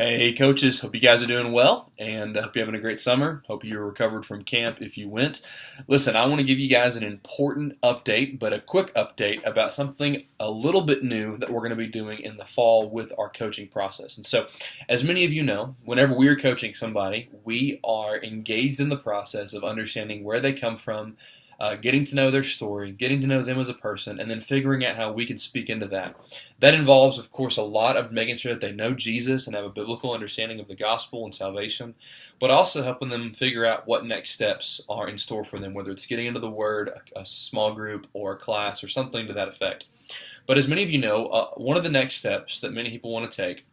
Hey coaches, hope you guys are doing well and hope you're having a great summer. Hope you're recovered from camp if you went. Listen, I want to give you guys an important update, but a quick update about something a little bit new that we're going to be doing in the fall with our coaching process. And so, as many of you know, whenever we are coaching somebody, we are engaged in the process of understanding where they come from, getting to know their story, getting to know them as a person, and then figuring out how we can speak into that. That involves, of course, a lot of making sure that they know Jesus and have a biblical understanding of the gospel and salvation, but also helping them figure out what next steps are in store for them, whether it's getting into the Word, a small group, or a class, or something to that effect. But as many of you know, one of the next steps that many people want to take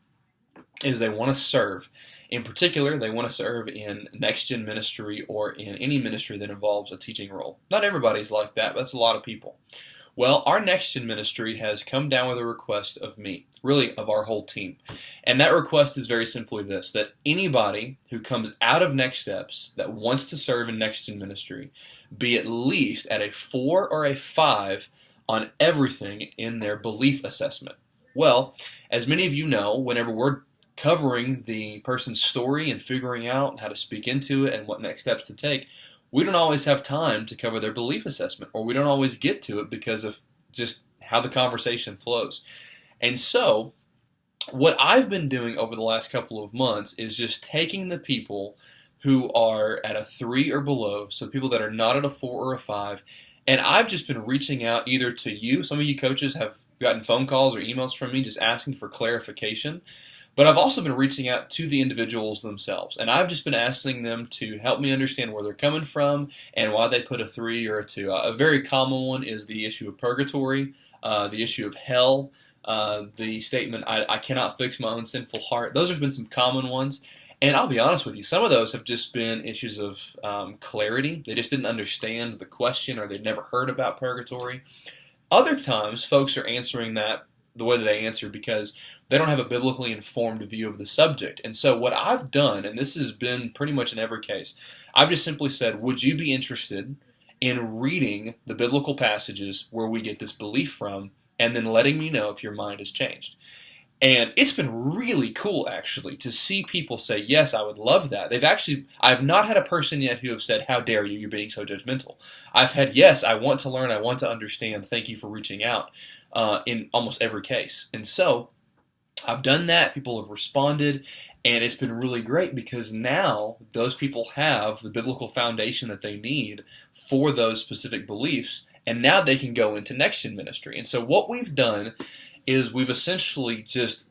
is they want to serve. In particular, they want to serve in Next Gen ministry or in any ministry that involves a teaching role. Not everybody's like that, but that's a lot of people. Well, our Next Gen ministry has come down with a request of me, really of our whole team. And that request is very simply this, that anybody who comes out of Next Steps that wants to serve in Next Gen ministry be at least at a 4 or a 5 on everything in their belief assessment. Well, as many of you know, whenever we're covering the person's story and figuring out how to speak into it and what next steps to take, we don't always have time to cover their belief assessment, or we don't always get to it because of just how the conversation flows. And so, what I've been doing over the last couple of months is just taking the people who are at a 3 or below, so people that are not at a 4 or a 5, and I've just been reaching out either to you, some of you coaches have gotten phone calls or emails from me just asking for clarification, but I've also been reaching out to the individuals themselves, and I've just been asking them to help me understand where they're coming from and why they put a 3 or a 2. A very common one is the issue of purgatory, the issue of hell, the statement, I cannot fix my own sinful heart. Those have been some common ones, and I'll be honest with you, some of those have just been issues of clarity. They just didn't understand the question, or they'd never heard about purgatory. Other times, folks are answering that the way that they answer because they don't have a biblically informed view of the subject. And so what I've done, and this has been pretty much in every case, I've just simply said, would you be interested in reading the biblical passages where we get this belief from, and then letting me know if your mind has changed? And it's been really cool, actually, to see people say, yes, I would love that. I've not had a person yet who have said, how dare you, you're being so judgmental. I've had, yes, I want to learn, I want to understand, thank you for reaching out, in almost every case. And so, I've done that, people have responded, and it's been really great because now those people have the biblical foundation that they need for those specific beliefs, and now they can go into Next Gen ministry. And so what we've done is we've essentially just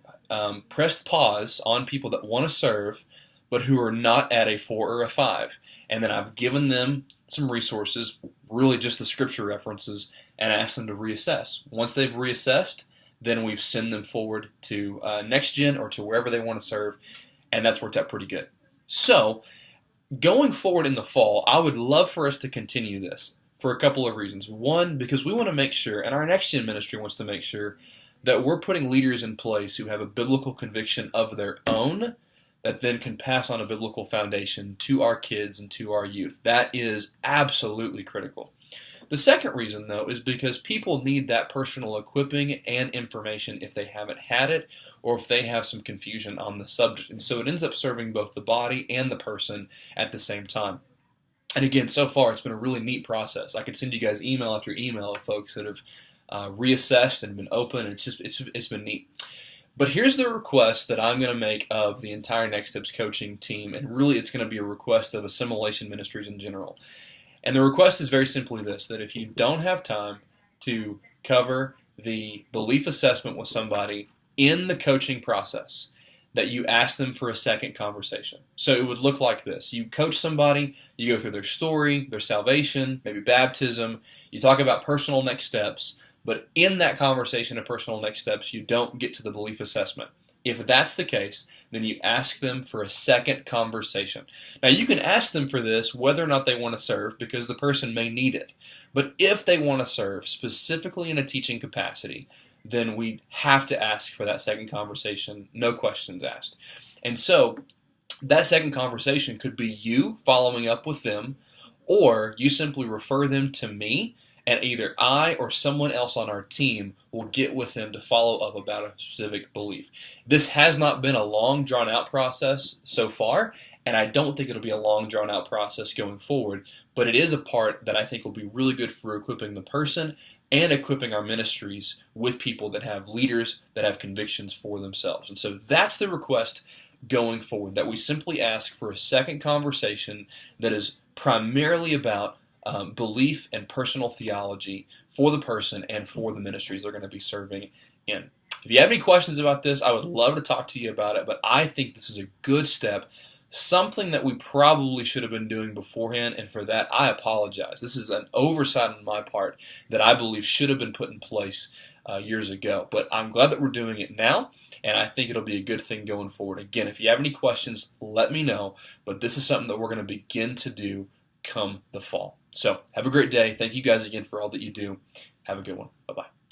pressed pause on people that want to serve, but who are not at a 4 or a 5. And then I've given them some resources, really just the scripture references, and asked them to reassess. Once they've reassessed, then we've sent them forward to Next Gen or to wherever they want to serve, and that's worked out pretty good. So, going forward in the fall, I would love for us to continue this for a couple of reasons. One, because we want to make sure, and our Next Gen ministry wants to make sure, that we're putting leaders in place who have a biblical conviction of their own that then can pass on a biblical foundation to our kids and to our youth. That is absolutely critical. The second reason, though, is because people need that personal equipping and information if they haven't had it or if they have some confusion on the subject. And so it ends up serving both the body and the person at the same time. And again, so far, it's been a really neat process. I could send you guys email after email of folks that have reassessed and been open. It's been neat. But here's the request that I'm going to make of the entire Next Steps coaching team, and really it's going to be a request of Assimilation Ministries in general. And the request is very simply this, that if you don't have time to cover the belief assessment with somebody in the coaching process, that you ask them for a second conversation. So it would look like this. You coach somebody, you go through their story, their salvation, maybe baptism, you talk about personal next steps, but in that conversation of personal next steps, you don't get to the belief assessment. If that's the case, then you ask them for a second conversation. Now, you can ask them for this whether or not they want to serve, because the person may need it. But if they want to serve, specifically in a teaching capacity, then we have to ask for that second conversation, no questions asked. And so, that second conversation could be you following up with them, or you simply refer them to me, and either I or someone else on our team will get with them to follow up about a specific belief. This has not been a long, drawn-out process so far, and I don't think it'll be a long, drawn-out process going forward, but it is a part that I think will be really good for equipping the person and equipping our ministries with people that have leaders that have convictions for themselves. And so that's the request going forward, that we simply ask for a second conversation that is primarily about belief and personal theology for the person and for the ministries they're going to be serving in. If you have any questions about this, I would love to talk to you about it, but I think this is a good step, something that we probably should have been doing beforehand, and for that, I apologize. This is an oversight on my part that I believe should have been put in place years ago, but I'm glad that we're doing it now, and I think it'll be a good thing going forward. Again, if you have any questions, let me know, but this is something that we're going to begin to do come the fall. So have a great day. Thank you guys again for all that you do. Have a good one. Bye-bye.